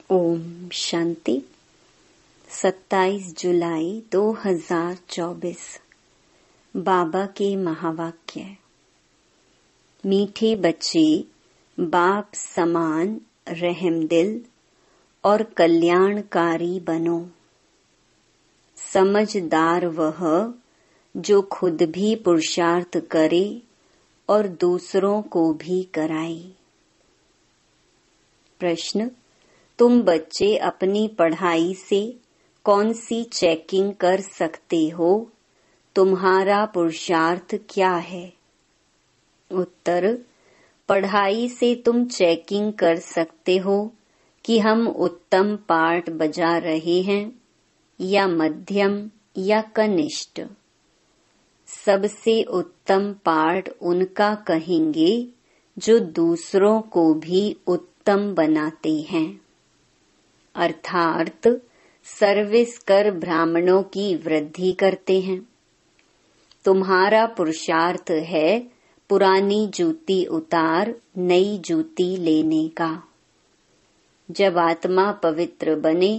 ओम शांति। 27 जुलाई 2024। बाबा के महावाक्य। मीठे बच्चे, बाप समान रहमदिल और कल्याणकारी बनो। समझदार वह जो खुद भी पुरुषार्थ करे और दूसरों को भी कराए। प्रश्न: तुम बच्चे अपनी पढ़ाई से कौन सी चेकिंग कर सकते हो? तुम्हारा पुरुषार्थ क्या है? उत्तर: पढ़ाई से तुम चेकिंग कर सकते हो कि हम उत्तम पाठ बजा रहे हैं या मध्यम या कनिष्ठ। सबसे उत्तम पाठ उनका कहेंगे जो दूसरों को भी उत्तम बनाते हैं, अर्थात सर्विस कर ब्राह्मणों की वृद्धि करते हैं। तुम्हारा पुरुषार्थ है पुरानी जूती उतार नई जूती लेने का। जब आत्मा पवित्र बने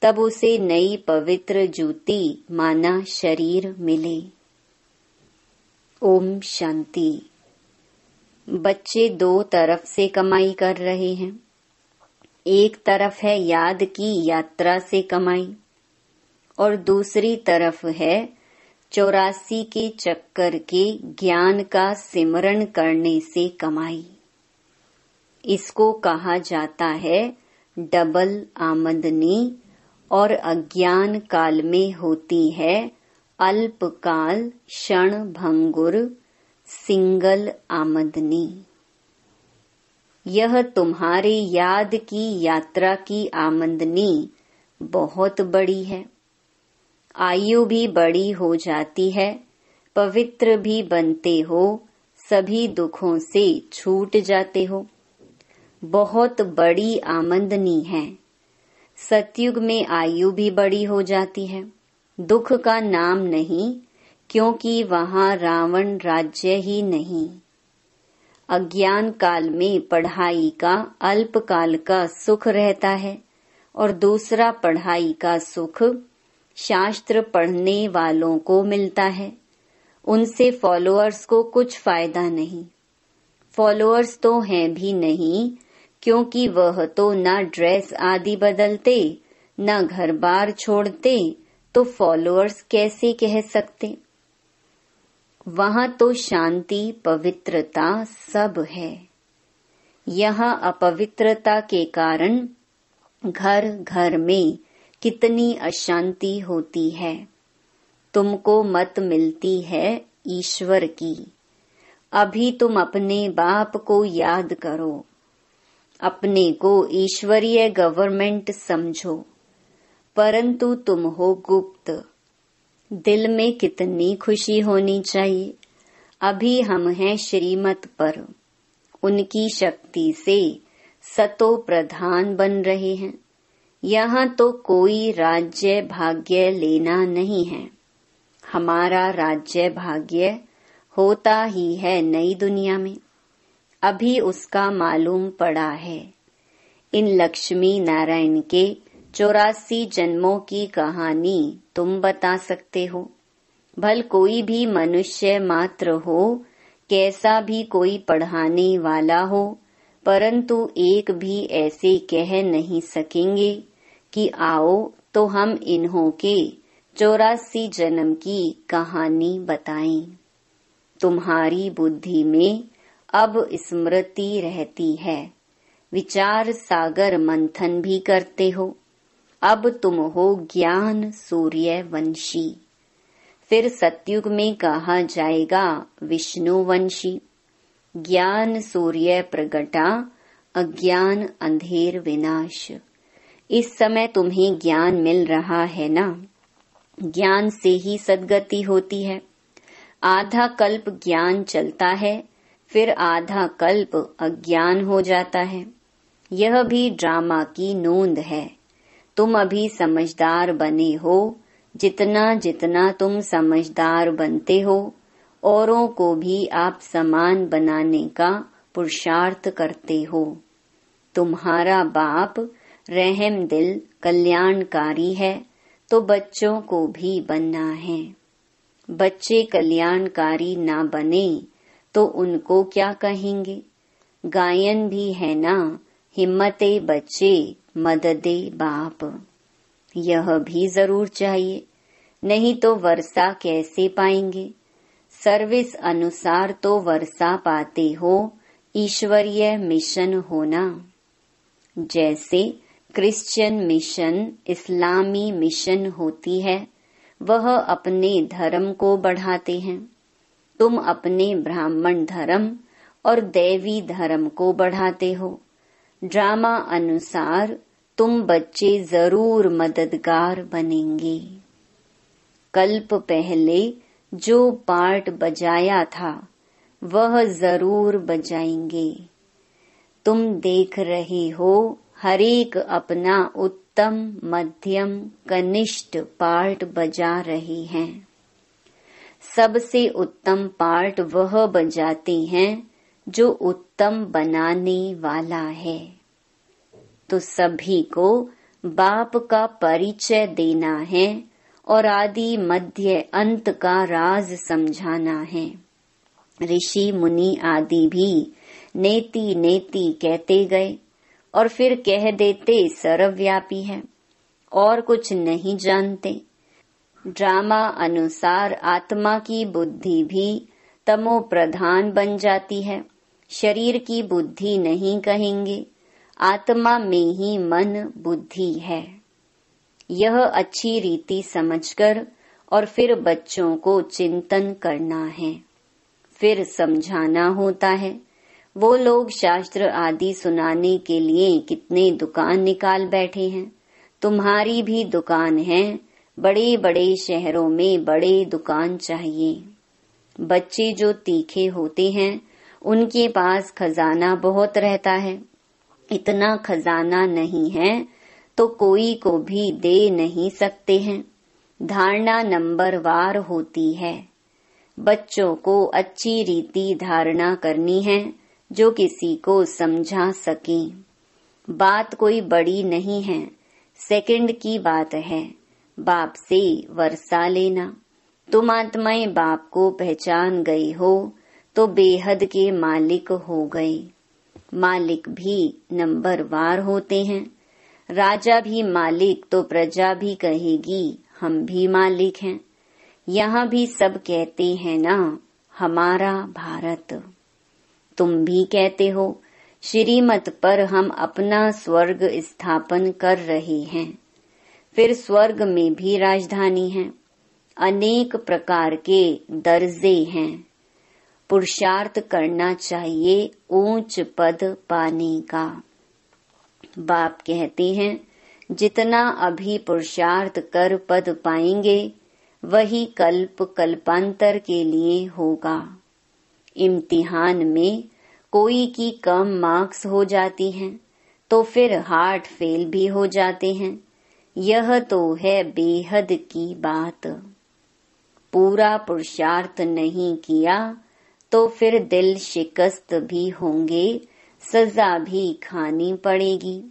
तब उसे नई पवित्र जूती माना शरीर मिले। ओम शांति। बच्चे दो तरफ से कमाई कर रहे हैं। एक तरफ है याद की यात्रा से कमाई और दूसरी तरफ है 84 के चक्कर के ज्ञान का सिमरण करने से कमाई। इसको कहा जाता है डबल आमदनी और अज्ञान काल में होती है अल्पकाल क्षण भंगुर सिंगल आमदनी। यह तुम्हारे याद की यात्रा की आमदनी बहुत बड़ी है। आयु भी बड़ी हो जाती है, पवित्र भी बनते हो, सभी दुखों से छूट जाते हो। बहुत बड़ी आमदनी है। सतयुग में आयु भी बड़ी हो जाती है, दुख का नाम नहीं, क्योंकि वहां रावण राज्य ही नहीं। अज्ञान काल में पढ़ाई का अल्पकाल का सुख रहता है और दूसरा पढ़ाई का सुख शास्त्र पढ़ने वालों को मिलता है। उनसे फॉलोअर्स को कुछ फायदा नहीं। फॉलोअर्स तो हैं भी नहीं, क्योंकि वह तो ना ड्रेस आदि बदलते ना घर बार छोड़ते, तो फॉलोअर्स कैसे कह सकते? वहां तो शांति पवित्रता सब है। यहाँ अपवित्रता के कारण घर घर में कितनी अशांति होती है। तुमको मत मिलती है ईश्वर की। अभी तुम अपने बाप को याद करो, अपने को ईश्वरीय गवर्नमेंट समझो, परंतु तुम हो गुप्त। दिल में कितनी खुशी होनी चाहिए। अभी हम हैं श्रीमत पर, उनकी शक्ति से सतो प्रधान बन रहे हैं। यहाँ तो कोई राज्य भाग्य लेना नहीं है। हमारा राज्य भाग्य होता ही है नई दुनिया में। अभी उसका मालूम पड़ा है। इन लक्ष्मी नारायण के 84 जन्मों की कहानी तुम बता सकते हो। भल कोई भी मनुष्य मात्र हो, कैसा भी कोई पढ़ाने वाला हो, परंतु एक भी ऐसे कह नहीं सकेंगे कि आओ तो हम इन्हों के 84 जन्म की कहानी बताएं। तुम्हारी बुद्धि में अब स्मृति रहती है, विचार सागर मंथन भी करते हो। अब तुम हो ज्ञान सूर्य वंशी। फिर सतयुग में कहा जाएगा विष्णु वंशी। ज्ञान सूर्य प्रगटा, अज्ञान अंधेर विनाश। इस समय तुम्हें ज्ञान मिल रहा है ना? ज्ञान से ही सद्गति होती है। आधा कल्प ज्ञान चलता है, फिर आधा कल्प अज्ञान हो जाता है। यह भी ड्रामा की नोंद है। तुम अभी समझदार बने हो। जितना जितना तुम समझदार बनते हो, औरों को भी आप समान बनाने का पुरुषार्थ करते हो। तुम्हारा बाप रहम दिल कल्याणकारी है तो बच्चों को भी बनना है। बच्चे कल्याणकारी ना बने तो उनको क्या कहेंगे। गायन भी है ना, हिम्मते बच्चे मददे बाप। यह भी जरूर चाहिए, नहीं तो वर्षा कैसे पाएंगे। सर्विस अनुसार तो वर्षा पाते हो, ईश्वरीय मिशन होना। जैसे क्रिश्चियन मिशन, इस्लामी मिशन होती है, वह अपने धर्म को बढ़ाते हैं। तुम अपने ब्राह्मण धर्म और दैवी धर्म को बढ़ाते हो। ड्रामा अनुसार तुम बच्चे जरूर मददगार बनेंगे। कल्प पहले जो पार्ट बजाया था वह जरूर बजाएंगे। तुम देख रहे हो हरेक अपना उत्तम, मध्यम, कनिष्ठ पार्ट बजा रहे हैं। सबसे उत्तम पार्ट वह बजाते हैं जो उत्तम बनाने वाला है। तो सभी को बाप का परिचय देना है और आदि मध्य अंत का राज समझाना है। ऋषि मुनि आदि भी नेति नेति कहते गए और फिर कह देते सर्वव्यापी है और कुछ नहीं जानते। ड्रामा अनुसार आत्मा की बुद्धि भी तमो प्रधान बन जाती है। शरीर की बुद्धि नहीं कहेंगे, आत्मा में ही मन बुद्धि है। यह अच्छी रीति समझकर और फिर बच्चों को चिंतन करना है, फिर समझाना होता है। वो लोग शास्त्र आदि सुनाने के लिए कितने दुकान निकाल बैठे हैं। तुम्हारी भी दुकान है, बड़े बड़े शहरों में बड़े दुकान चाहिए। बच्चे जो तीखे होते हैं उनके पास खजाना बहुत रहता है। इतना खजाना नहीं है तो कोई को भी दे नहीं सकते हैं। धारणा नंबर वार होती है। बच्चों को अच्छी रीति धारणा करनी है जो किसी को समझा सके। बात कोई बड़ी नहीं है, सेकंड की बात है। बाप से वर्षा लेना। तुम आत्माएं बाप को पहचान गई हो तो बेहद के मालिक हो गए। मालिक भी नंबर वार होते हैं। राजा भी मालिक तो प्रजा भी कहेगी हम भी मालिक हैं। यहाँ भी सब कहते हैं ना, हमारा भारत। तुम भी कहते हो श्रीमत पर हम अपना स्वर्ग स्थापन कर रहे हैं। फिर स्वर्ग में भी राजधानी है, अनेक प्रकार के दर्जे हैं। पुरुषार्थ करना चाहिए ऊंच पद पाने का। बाप कहते हैं जितना अभी पुरुषार्थ कर पद पाएंगे वही कल्प कल्पांतर के लिए होगा। इम्तिहान में कोई की कम मार्क्स हो जाती हैं तो फिर हार्ट फेल भी हो जाते हैं। यह तो है बेहद की बात। पूरा पुरुषार्थ नहीं किया तो फिर दिल शिकस्त भी होंगे, सजा भी खानी पड़ेगी।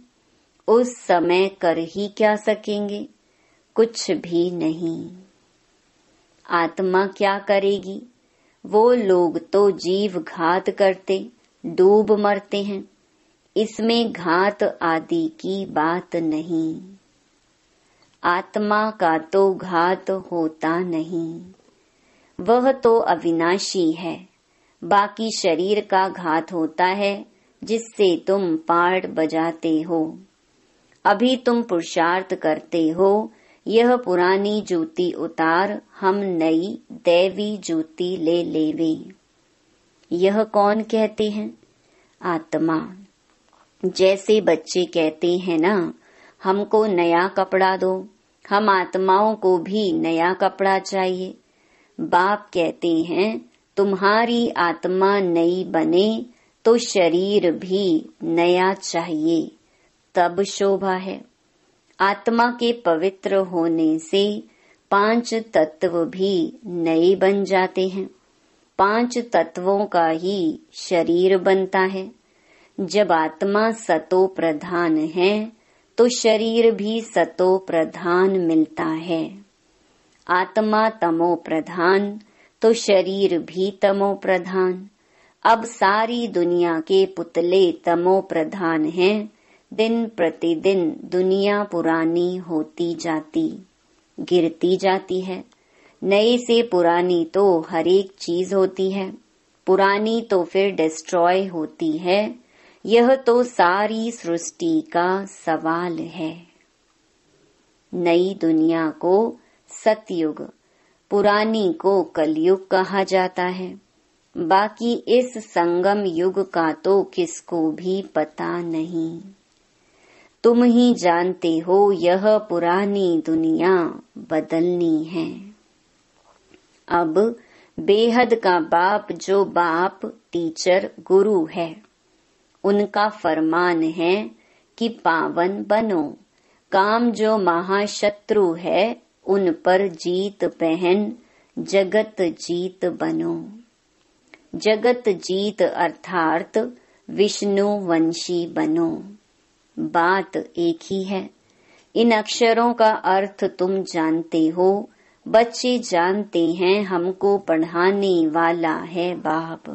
उस समय कर ही क्या सकेंगे, कुछ भी नहीं। आत्मा क्या करेगी। वो लोग तो जीव घात करते डूब मरते हैं। इसमें घात आदि की बात नहीं। आत्मा का तो घात होता नहीं, वह तो अविनाशी है। बाकी शरीर का घात होता है जिससे तुम पार्ट बजाते हो। अभी तुम पुरुषार्थ करते हो, यह पुरानी जूती उतार, हम नई दैवी जूती ले लेवे। यह कौन कहते हैं? आत्मा। जैसे बच्चे कहते हैं ना, हमको नया कपड़ा दो, हम आत्माओं को भी नया कपड़ा चाहिए। बाप कहते हैं तुम्हारी आत्मा नई बने तो शरीर भी नया चाहिए, तब शोभा है। आत्मा के पवित्र होने से 5 तत्व भी नए बन जाते हैं। 5 तत्वों का ही शरीर बनता है। जब आत्मा सतो प्रधान है तो शरीर भी सतो प्रधान मिलता है। आत्मा तमो प्रधान तो शरीर भी तमो प्रधान। अब सारी दुनिया के पुतले तमो प्रधान हैं। दिन प्रतिदिन दुनिया पुरानी होती जाती, गिरती जाती है। नए से पुरानी तो हर एक चीज होती है, पुरानी तो फिर डिस्ट्रॉय होती है। यह तो सारी सृष्टि का सवाल है। नई दुनिया को सतयुग, पुरानी को कलयुग कहा जाता है। बाकी इस संगम युग का तो किसको भी पता नहीं। तुम ही जानते हो यह पुरानी दुनिया बदलनी है। अब बेहद का बाप जो बाप टीचर गुरु है, उनका फरमान है कि पावन बनो। काम जो महाशत्रु है उन पर जीत पहन जगत जीत बनो। जगत जीत अर्थात विष्णु वंशी बनो। बात एक ही है। इन अक्षरों का अर्थ तुम जानते हो। बच्चे जानते हैं हमको पढ़ाने वाला है बाप।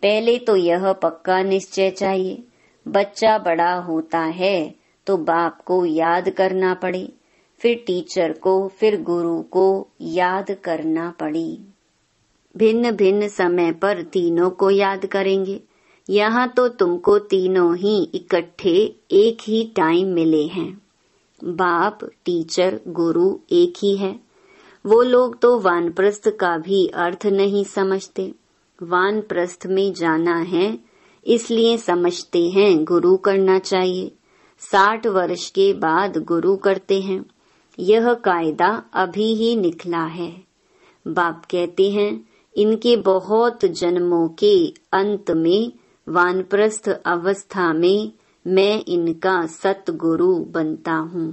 पहले तो यह पक्का निश्चय चाहिए, बच्चा बड़ा होता है तो बाप को याद करना पड़े, फिर टीचर को, फिर गुरु को याद करना पड़े। भिन्न भिन्न समय पर तीनों को याद करेंगे। यहाँ तो तुमको तीनों ही इकट्ठे एक ही टाइम मिले हैं। बाप, टीचर, गुरु एक ही है। वो लोग तो वानप्रस्थ का भी अर्थ नहीं समझते। वानप्रस्थ में जाना है इसलिए समझते हैं गुरु करना चाहिए। 60 वर्ष के बाद गुरु करते हैं। यह कायदा अभी ही निकला है। बाप कहते हैं इनके बहुत जन्मों के अंत में वानप्रस्थ अवस्था में मैं इनका सतगुरु बनता हूँ।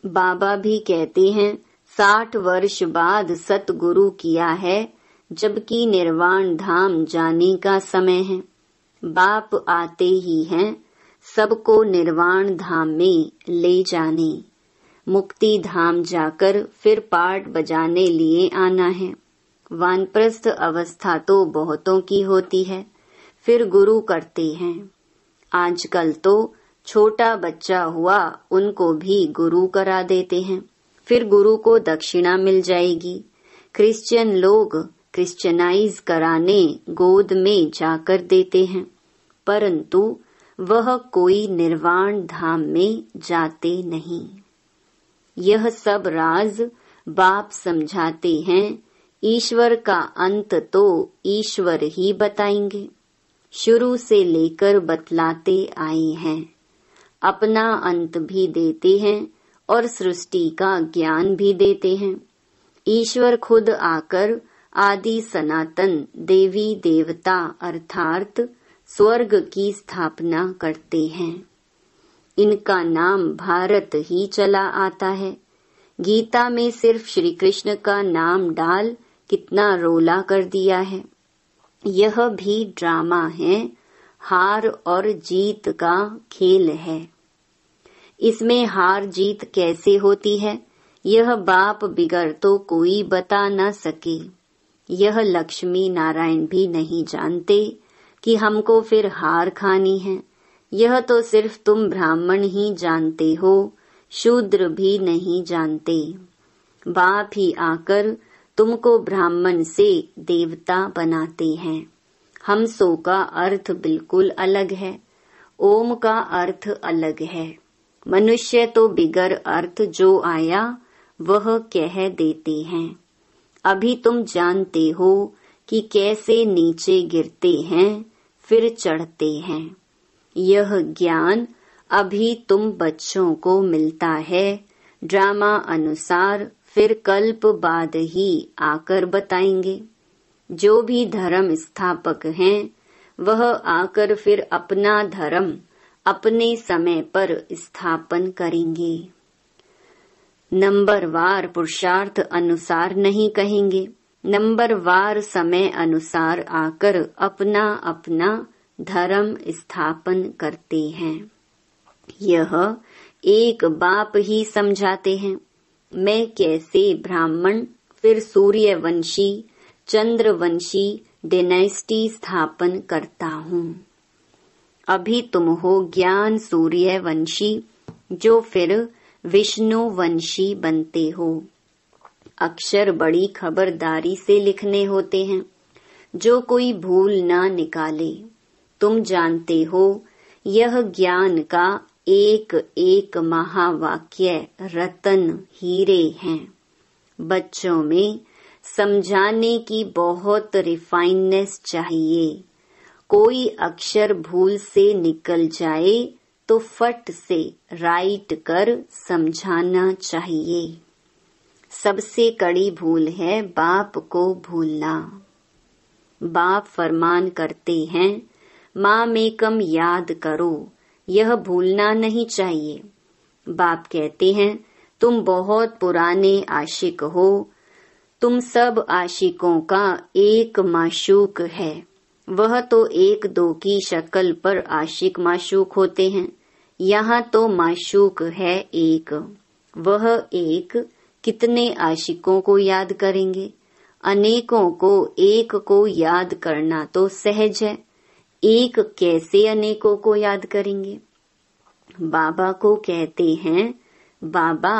बाबा भी कहते हैं 60 वर्ष बाद सतगुरु किया है, जबकि निर्वाण धाम जाने का समय है। बाप आते ही हैं सबको निर्वाण धाम में ले जाने। मुक्ति धाम जाकर फिर पाठ बजाने लिए आना है। वानप्रस्थ अवस्था तो बहुतों की होती है, फिर गुरु करते हैं। आजकल तो छोटा बच्चा हुआ उनको भी गुरु करा देते हैं, फिर गुरु को दक्षिणा मिल जाएगी। क्रिश्चियन लोग क्रिश्चियनाइज कराने गोद में जाकर देते हैं, परंतु वह कोई निर्वाण धाम में जाते नहीं। यह सब राज बाप समझाते हैं। ईश्वर का अंत तो ईश्वर ही बताएंगे। शुरू से लेकर बतलाते आए हैं। अपना अंत भी देते हैं और सृष्टि का ज्ञान भी देते हैं। ईश्वर खुद आकर आदि सनातन देवी देवता अर्थात स्वर्ग की स्थापना करते हैं। इनका नाम भारत ही चला आता है। गीता में सिर्फ श्री कृष्ण का नाम डाल कितना रोला कर दिया है। यह भी ड्रामा है, हार और जीत का खेल है। इसमें हार जीत कैसे होती है यह बाप बिगर तो कोई बता न सके। यह लक्ष्मी नारायण भी नहीं जानते कि हमको फिर हार खानी है। यह तो सिर्फ तुम ब्राह्मण ही जानते हो, शूद्र भी नहीं जानते। बाप ही आकर तुमको ब्राह्मण से देवता बनाते हैं। हमसो का अर्थ बिल्कुल अलग है, ओम का अर्थ अलग है। मनुष्य तो बिगर अर्थ जो आया वह कह देते हैं। अभी तुम जानते हो कि कैसे नीचे गिरते हैं फिर चढ़ते हैं। यह ज्ञान अभी तुम बच्चों को मिलता है। ड्रामा अनुसार फिर कल्प बाद ही आकर बताएंगे। जो भी धर्म स्थापक हैं वह आकर फिर अपना धर्म अपने समय पर स्थापन करेंगे। नंबरवार पुरुषार्थ अनुसार नहीं कहेंगे, नंबरवार समय अनुसार आकर अपना अपना धर्म स्थापन करते हैं। यह एक बाप ही समझाते हैं। मैं कैसे ब्राह्मण फिर सूर्यवंशी चंद्रवंशी डायनेस्टी स्थापन करता हूँ। अभी तुम हो ज्ञान सूर्यवंशी, जो फिर विष्णुवंशी बनते हो। अक्षर बड़ी खबरदारी से लिखने होते हैं, जो कोई भूल ना निकाले। तुम जानते हो यह ज्ञान का एक एक महावाक्य रतन हीरे हैं। बच्चों में समझाने की बहुत रिफाइननेस चाहिए। कोई अक्षर भूल से निकल जाए तो फट से राइट कर समझाना चाहिए। सबसे कड़ी भूल है बाप को भूलना। बाप फरमान करते हैं, माँ में कम याद करो, यह भूलना नहीं चाहिए। बाप कहते हैं, तुम बहुत पुराने आशिक हो। तुम सब आशिकों का एक माशूक है। वह तो एक दो की शक्ल पर आशिक माशूक होते हैं। यहाँ तो माशूक है एक। वह एक कितने आशिकों को याद करेंगे? अनेकों को एक को याद करना तो सहज है। एक कैसे अनेकों को याद करेंगे? बाबा को कहते हैं, बाबा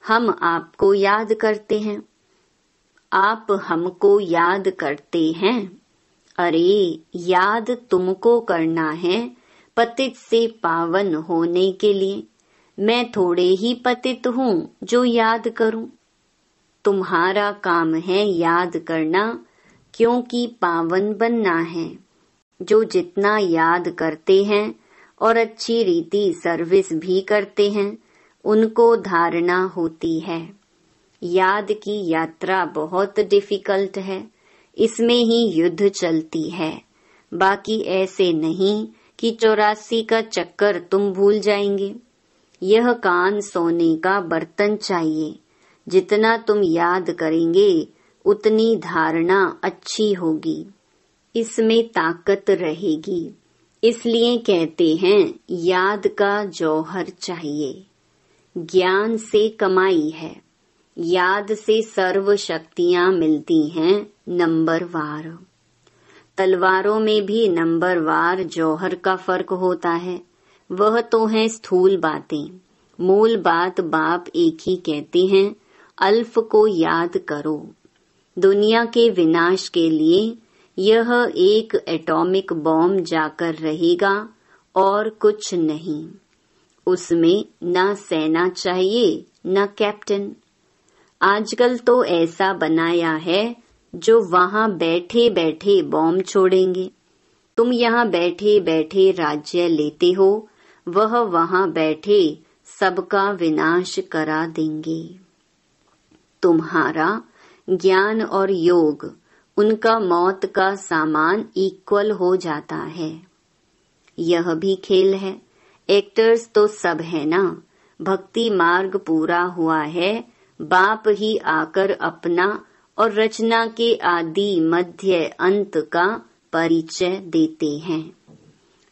हम आपको याद करते हैं, आप हमको याद करते हैं। अरे याद तुमको करना है पतित से पावन होने के लिए। मैं थोड़े ही पतित हूँ जो याद करूं। तुम्हारा काम है याद करना, क्योंकि पावन बनना है। जो जितना याद करते हैं और अच्छी रीति सर्विस भी करते हैं, उनको धारणा होती है। याद की यात्रा बहुत डिफिकल्ट है। इसमें ही युद्ध चलती है। बाकी ऐसे नहीं कि 84 का चक्कर तुम भूल जाएंगे। यह कान सोने का बर्तन चाहिए। जितना तुम याद करेंगे उतनी धारणा अच्छी होगी, इसमें ताकत रहेगी। इसलिए कहते हैं याद का जौहर चाहिए। ज्ञान से कमाई है, याद से सर्व शक्तियां मिलती हैं नंबरवार। तलवारों में भी नंबरवार जौहर का फर्क होता है। वह तो है स्थूल बातें। मूल बात बाप एक ही कहते हैं, अल्फ को याद करो। दुनिया के विनाश के लिए यह एक एटॉमिक बॉम्ब जाकर रहेगा और कुछ नहीं। उसमें न सेना चाहिए न कैप्टन। आजकल तो ऐसा बनाया है जो वहां बैठे बैठे बॉम्ब छोड़ेंगे। तुम यहाँ बैठे बैठे राज्य लेते हो, वह वहां बैठे सबका विनाश करा देंगे। तुम्हारा ज्ञान और योग, उनका मौत का सामान इक्वल हो जाता है। यह भी खेल है। एक्टर्स तो सब है ना। भक्ति मार्ग पूरा हुआ है, बाप ही आकर अपना और रचना के आदि मध्य अंत का परिचय देते हैं।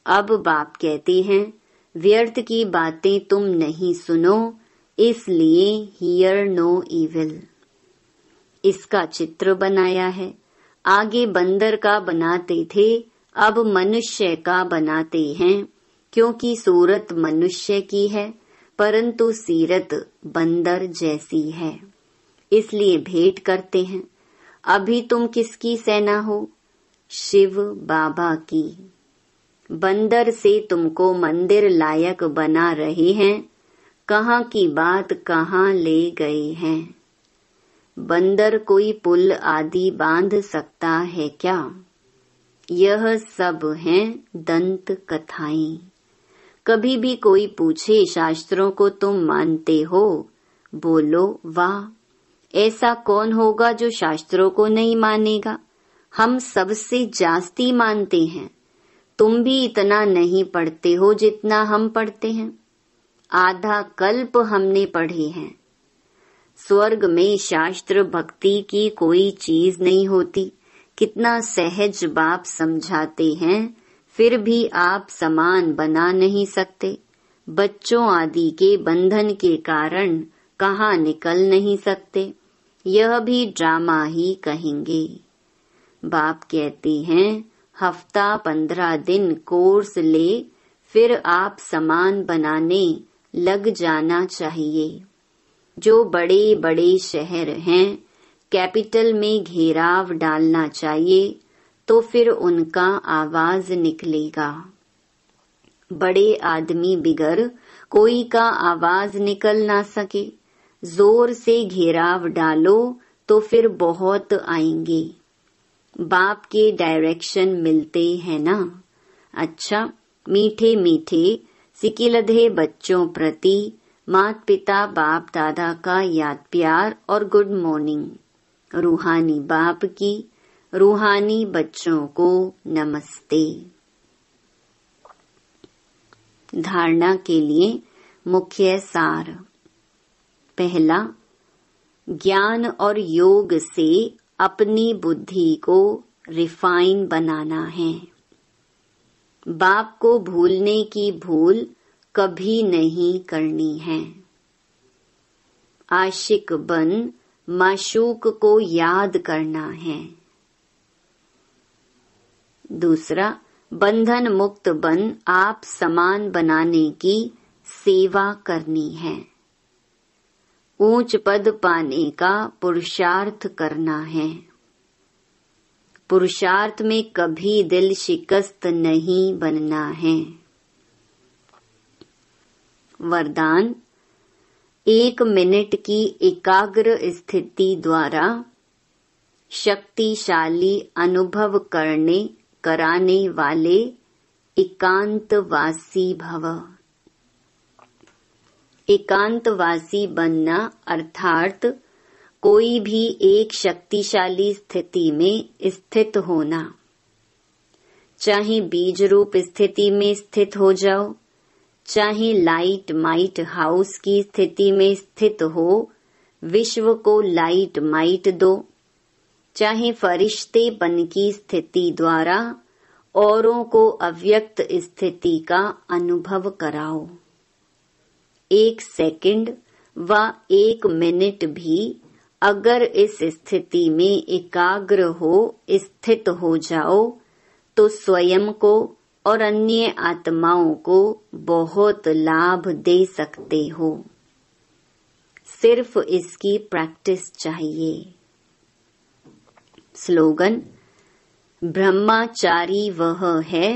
अब बाप कहते हैं, व्यर्थ की बातें तुम नहीं सुनो, इसलिए हियर नो इविल। इसका चित्र बनाया है। आगे बंदर का बनाते थे, अब मनुष्य का बनाते हैं, क्योंकि सूरत मनुष्य की है परंतु सीरत बंदर जैसी है। इसलिए भेंट करते हैं। अभी तुम किसकी सेना हो? शिव बाबा की। बंदर से तुमको मंदिर लायक बना रहे हैं, कहाँ की बात कहाँ ले गए हैं। बंदर कोई पुल आदि बांध सकता है क्या? यह सब हैं दंत कथाएं। कभी भी कोई पूछे शास्त्रों को तुम मानते हो? बोलो वाह। ऐसा कौन होगा जो शास्त्रों को नहीं मानेगा? हम सबसे जास्ती मानते हैं। तुम भी इतना नहीं पढ़ते हो जितना हम पढ़ते हैं। आधा कल्प हमने पढ़े हैं। स्वर्ग में शास्त्र भक्ति की कोई चीज नहीं होती। कितना सहज बाप समझाते हैं, फिर भी आप समान बना नहीं सकते। बच्चों आदि के बंधन के कारण कहाँ निकल नहीं सकते, यह भी ड्रामा ही कहेंगे। बाप कहते हैं हफ्ता 15 दिन कोर्स ले, फिर आप सामान बनाने लग जाना चाहिए। जो बड़े बड़े शहर हैं, कैपिटल में घेराव डालना चाहिए, तो फिर उनका आवाज निकलेगा। बड़े आदमी बिगर कोई का आवाज निकल ना सके, जोर से घेराव डालो तो फिर बहुत आएंगे। बाप के डायरेक्शन मिलते हैं ना। अच्छा, मीठे मीठे सिकिलधे बच्चों प्रति माता पिता बाप दादा का याद प्यार और गुड मॉर्निंग। रूहानी बाप की रूहानी बच्चों को नमस्ते। धारणा के लिए मुख्य सार। पहला, ज्ञान और योग से अपनी बुद्धि को रिफाइन बनाना है। बाप को भूलने की भूल कभी नहीं करनी है। आशिक बन माशूक को याद करना है। दूसरा, बंधन मुक्त बन आप समान बनाने की सेवा करनी है। ऊंच पद पाने का पुरुषार्थ करना है। पुरुषार्थ में कभी दिल शिकस्त नहीं बनना है। वरदान, 1 मिनट की एकाग्र स्थिति द्वारा शक्तिशाली अनुभव कराने वाले एकांतवासी भव। एकांतवासी बनना अर्थात कोई भी एक शक्तिशाली स्थिति में स्थित होना। चाहे बीज रूप स्थिति में स्थित हो जाओ, चाहे लाइट माइट हाउस की स्थिति में स्थित हो, विश्व को लाइट माइट दो। चाहे फरिश्ते बन की स्थिति द्वारा औरों को अव्यक्त स्थिति का अनुभव कराओ। 1 सेकंड व 1 मिनट भी अगर इस स्थिति में एकाग्र हो स्थित हो जाओ तो स्वयं को और अन्य आत्माओं को बहुत लाभ दे सकते हो। सिर्फ इसकी प्रैक्टिस चाहिए। स्लोगन, ब्रह्मचारी वह है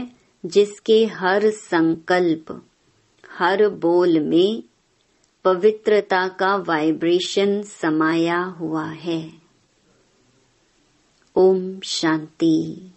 जिसके हर संकल्प हर बोल में पवित्रता का वाइब्रेशन समाया हुआ है। ओम शांति।